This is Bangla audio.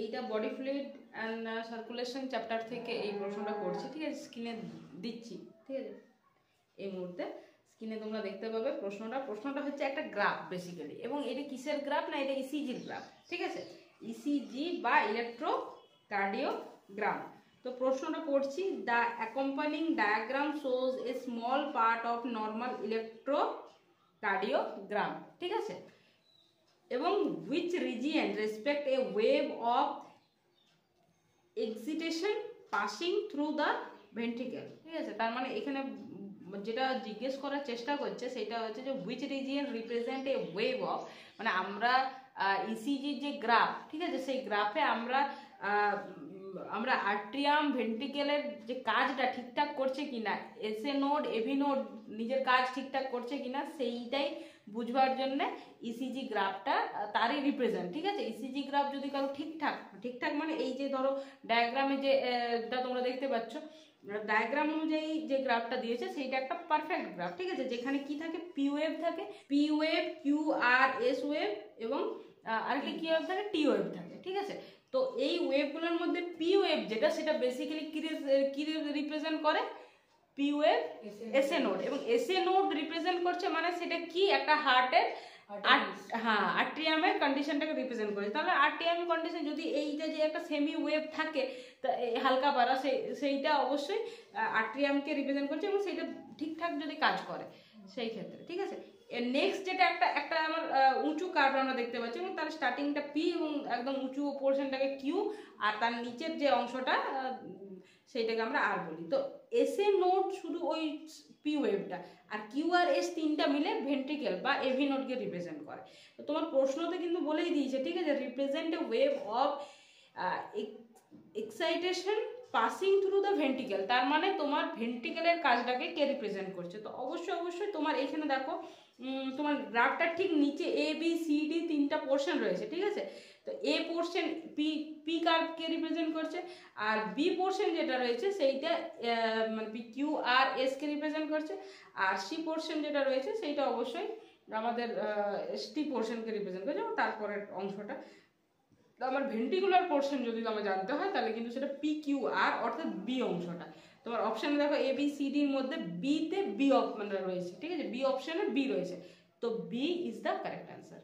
এইটা body fluid and circulation chapter থেকে এই প্রশ্নটা করছি, ঠিক আছে? স্ক্রিনে দিচ্ছি, ঠিক আছে? এই মুহূর্তে স্ক্রিনে তোমরা দেখতে পাবে প্রশ্নটা হচ্ছে একটা গ্রাফ বেসিক্যালি, এবং এটা কিসের গ্রাফ না, এটা ইসিজির গ্রাফ, ঠিক আছে? ইসিজি বা ইলেকট্রোকার্ডিওগ্রাম। তো প্রশ্নটা পড়ছি, the accompanying diagram shows a small part of normal electrocardiogram, ঠিক আছে? এবং which region respect a wave of excitation passing through the ventricle, ঠিক আছে? তার মানে এখানে যেটা জিজ্ঞেস করার চেষ্টা করছে সেটা হচ্ছে যে which region represent a wave of, মানে আমরা ইসিজির যে গ্রাফ, ঠিক আছে, সেই গ্রাফে আমরা আর্ট্রিয়াম ভেন্ট্রিকেলের যে কাজটা ঠিকঠাক করছে কিনা, এসএ নোড এভি নোড নিজের কাজ ঠিকঠাক করছে কিনা সেইটাই বুঝবার জন্য ইসিজি গ্রাফটা তারই রিপ্রেজেন্ট, ঠিক আছে? ইসিজি গ্রাফ যদি কারো ঠিকঠাক মানে এই যে ধরো ডায়াগ্রামে যেটা তোমরা দেখতে পাচ্ছ, ডায়াগ্রাম অনুযায়ী যে গ্রাফটা দিয়েছে সেইটা একটা পারফেক্ট গ্রাফ, ঠিক আছে? যেখানে কি থাকে, পি ওয়েভ থাকে, P wave, Q R S wave, এবং আরেকটা কি ওয়েভ থাকে, টি ওয়েভ থাকে, ঠিক আছে? তো এই ওয়েভগুলোর মধ্যে পি ওয়েভ যেটা, সেটা বেসিক্যালি কি রিপ্রেজেন্ট করে, পি ওয়েভ এসএ নোড, এবং এসএ নোড রিপ্রেজেন্ট করছে মানে সেটা কি, একটা হার্টের আর্ট্রিয়ামের কন্ডিশনটাকে রিপ্রেজেন্ট করে। তাহলে আর্ট্রিয়াম কন্ডিশন যদি এইটা যে একটা সেমি ওয়েভ থাকে হালকা পারা, সেইটা অবশ্যই আর্ট্রিয়ামকে রিপ্রেজেন্ট করছে, এবং সেইটা ঠিকঠাক যদি কাজ করে সেই ক্ষেত্রে, ঠিক আছে? নেক্সট যেটা একটা আমার উঁচু কার্ভ আমরা দেখতে পাচ্ছি, এবং তার স্টার্টিংটা পি এবং একদম উঁচু পোর্শনটাকে কিউ, আর তার নিচের যে অংশটা সেইটাকে আমরা আর বলি। তো এসএ নোড শুধু ওই পি ওয়েভটা, আর কিউ আর এস তিনটা মিলে ভেন্ট্রিকেল বা এভি নোডকে রিপ্রেজেন্ট করে। তো তোমার প্রশ্নতে কিন্তু বলেই দিয়েছে, ঠিক আছে, represent a wave of excitation passing through the ventricle, তার মানে তোমার ভেন্ট্রিকেলের কাজটাকে কে রিপ্রেজেন্ট করছে। তো অবশ্যই তোমার এখানে দেখো তোমার গ্রাফটার ঠিক নিচে এ বি সি ডি তিনটা পোর্শন রয়েছে, ঠিক আছে? তো এ পোর্শন পি কার্ভকে রিপ্রেজেন্ট করছে, আর বি পোর্শন যেটা রয়েছে সেইটা মানে P Q R S K represent করছে, আর সি পোর্শন যেটা রয়েছে সেইটা অবশ্যই আমাদের এসটি পোর্শনকে রিপ্রেজেন্ট করছে, এবং তারপরের অংশটা আমার ভেন্ট্রিকুলার পোর্শন যদি আমার জানতে হয় তাহলে কিন্তু সেটা পি কিউ আর অর্থাৎ বি অংশটা। তোমার অপশানে দেখো এ বি সি ডির মধ্যে বিতে বি মানে রয়েছে, ঠিক আছে? বি অপশানে বি রয়েছে, তো B is the correct answer.